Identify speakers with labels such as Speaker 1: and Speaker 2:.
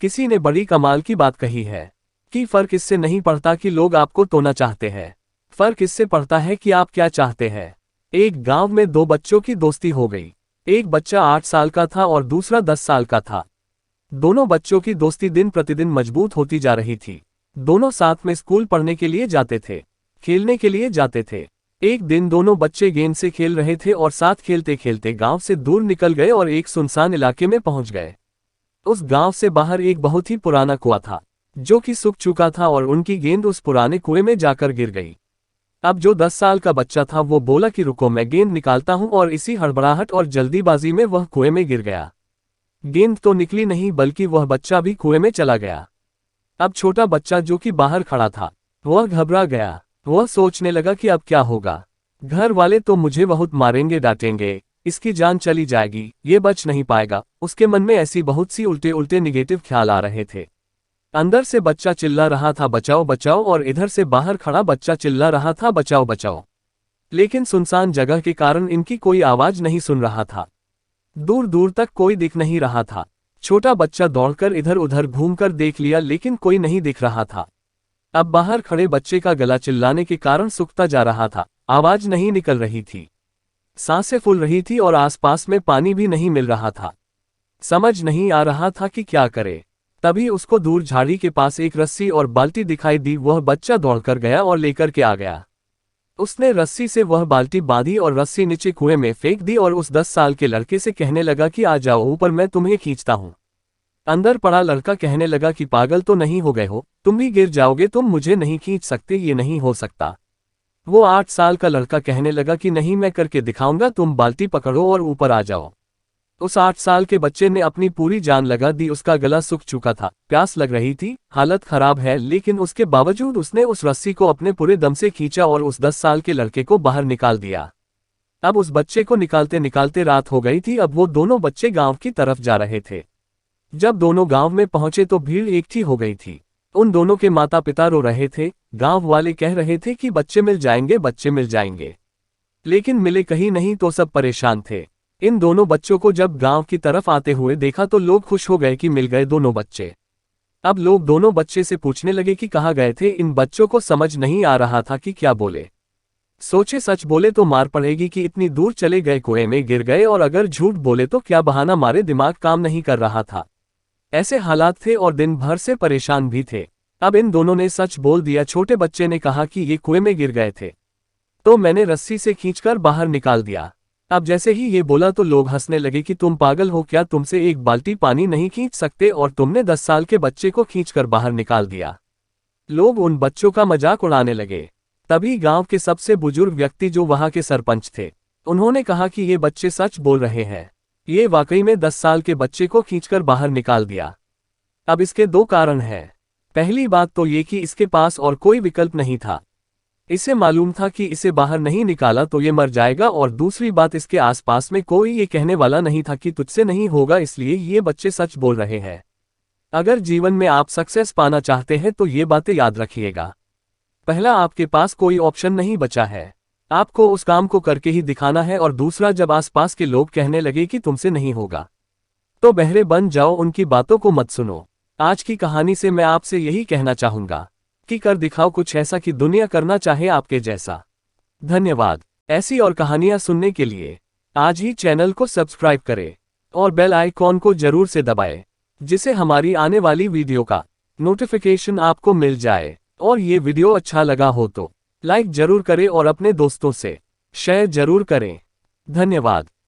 Speaker 1: किसी ने बड़ी कमाल की बात कही है कि फर्क इससे नहीं पड़ता कि लोग आपको तोड़ना चाहते हैं, फर्क इससे पड़ता है कि आप क्या चाहते हैं। एक गांव में दो बच्चों की दोस्ती हो गई। एक बच्चा 8 साल का था और दूसरा 10 साल का था। दोनों बच्चों की दोस्ती दिन प्रतिदिन मजबूत होती जा रही थी। दोनों साथ में स्कूल पढ़ने के लिए जाते थे, खेलने के लिए जाते थे। एक दिन दोनों बच्चे गेंद से खेल रहे थे और साथ खेलते खेलते गांव से दूर निकल गए और एक सुनसान इलाके में पहुंच गए। उस गांव से बाहर एक बहुत ही पुराना कुआं था, जो कि सूख चुका था और उनकी गेंद उस पुराने कुएं में जाकर गिर गई। अब जो 10 साल का बच्चा था वो बोला कि रुको, मैं गेंद निकालता हूं, और इसी हड़बड़ाहट और जल्दीबाजी में वह कुएं में गिर गया। गेंद तो निकली नहीं, बल्कि वह बच्चा भी कुएं में चला गया। अब छोटा बच्चा जो कि बाहर खड़ा था, वह घबरा गया। वह सोचने लगा कि अब क्या होगा। घर वाले तो मुझे बहुत मारेंगे, डांटेंगे, इसकी जान चली जाएगी, ये बच नहीं पाएगा। उसके मन में ऐसी बहुत सी उल्टे उल्टे निगेटिव ख्याल आ रहे थे। अंदर से बच्चा चिल्ला रहा था बचाओ बचाओ, और इधर से बाहर खड़ा बच्चा चिल्ला रहा था बचाओ बचाओ। लेकिन सुनसान जगह के कारण इनकी कोई आवाज नहीं सुन रहा था। दूर दूर तक कोई दिख नहीं रहा था। छोटा बच्चा दौड़कर इधर उधर घूमकर देख लिया, लेकिन कोई नहीं दिख रहा था। अब बाहर खड़े बच्चे का गला चिल्लाने के कारण सूखता जा रहा था, आवाज नहीं निकल रही थी, सांसें फूल रही थी और आसपास में पानी भी नहीं मिल रहा था। समझ नहीं आ रहा था कि क्या करे। तभी उसको दूर झाड़ी के पास एक रस्सी और बाल्टी दिखाई दी। वह बच्चा दौड़कर गया और लेकर के आ गया। उसने रस्सी से वह बाल्टी बांधी और रस्सी नीचे कुएं में फेंक दी और उस 10 साल के लड़के से कहने लगा कि आ जाओ ऊपर, मैं तुम्हें खींचता हूं। अंदर पड़ा लड़का कहने लगा कि पागल तो नहीं हो गए हो, तुम भी गिर जाओगे, तुम मुझे नहीं खींच सकते, ये नहीं हो सकता। वो 8 साल का लड़का कहने लगा कि नहीं, मैं करके दिखाऊंगा, तुम बाल्टी पकड़ो और ऊपर आ जाओ। उस 8 साल के बच्चे ने अपनी पूरी जान लगा दी। उसका गला सूख चुका था, प्यास लग रही थी, हालत खराब है, लेकिन उसके बावजूद उसने उस रस्सी को अपने पूरे दम से खींचा और उस 10 साल के लड़के को बाहर निकाल दिया। अब उस बच्चे को निकालते निकालते रात हो गई थी। अब वो दोनों बच्चे गांव की तरफ जा रहे थे। जब दोनों गांव में पहुंचे तो भीड़ इकट्ठी हो गई थी। उन दोनों के माता पिता रो रहे थे। गांव वाले कह रहे थे कि बच्चे मिल जाएंगे, बच्चे मिल जाएंगे, लेकिन मिले कहीं नहीं, तो सब परेशान थे। इन दोनों बच्चों को जब गांव की तरफ आते हुए देखा तो लोग खुश हो गए कि मिल गए दोनों बच्चे। अब लोग दोनों बच्चे से पूछने लगे कि कहाँ गए थे। इन बच्चों को समझ नहीं आ रहा था कि क्या बोले। सोचे सच बोले तो मार पड़ेगी कि इतनी दूर चले गए, कुएं में गिर गए, और अगर झूठ बोले तो क्या बहाना मारे, दिमाग काम नहीं कर रहा था। ऐसे हालात थे और दिन भर से परेशान भी थे। अब इन दोनों ने सच बोल दिया। छोटे बच्चे ने कहा कि ये कुएं में गिर गए थे, तो मैंने रस्सी से खींचकर बाहर निकाल दिया। अब जैसे ही ये बोला तो लोग हंसने लगे कि तुम पागल हो क्या, तुमसे एक बाल्टी पानी नहीं खींच सकते और तुमने 10 साल के बच्चे को खींचकर बाहर निकाल दिया। लोग उन बच्चों का मजाक उड़ाने लगे। तभी गांव के सबसे बुजुर्ग व्यक्ति जो वहां के सरपंच थे, उन्होंने कहा कि ये बच्चे सच बोल रहे हैं, ये वाकई में 10 साल के बच्चे को खींचकर बाहर निकाल दिया। अब इसके 2 कारण हैं। पहली बात तो ये कि इसके पास और कोई विकल्प नहीं था, इसे मालूम था कि इसे बाहर नहीं निकाला तो ये मर जाएगा, और दूसरी बात इसके आसपास में कोई ये कहने वाला नहीं था कि तुझसे नहीं होगा, इसलिए ये बच्चे सच बोल रहे हैं। अगर जीवन में आप सक्सेस पाना चाहते हैं तो ये बातें याद रखिएगा। पहला, आपके पास कोई ऑप्शन नहीं बचा है, आपको उस काम को करके ही दिखाना है, और दूसरा, जब आसपास के लोग कहने लगे कि तुमसे नहीं होगा तो बहरे बन जाओ, उनकी बातों को मत सुनो। आज की कहानी से मैं आपसे यही कहना चाहूंगा कि कर दिखाओ कुछ ऐसा कि दुनिया करना चाहे आपके जैसा। धन्यवाद। ऐसी और कहानियां सुनने के लिए आज ही चैनल को सब्सक्राइब करें और बेल आइकॉन को जरूर से दबाएं, जिससे हमारी आने वाली वीडियो का नोटिफिकेशन आपको मिल जाए। और ये वीडियो अच्छा लगा हो तो लाइक जरूर करें और अपने दोस्तों से शेयर जरूर करें। धन्यवाद।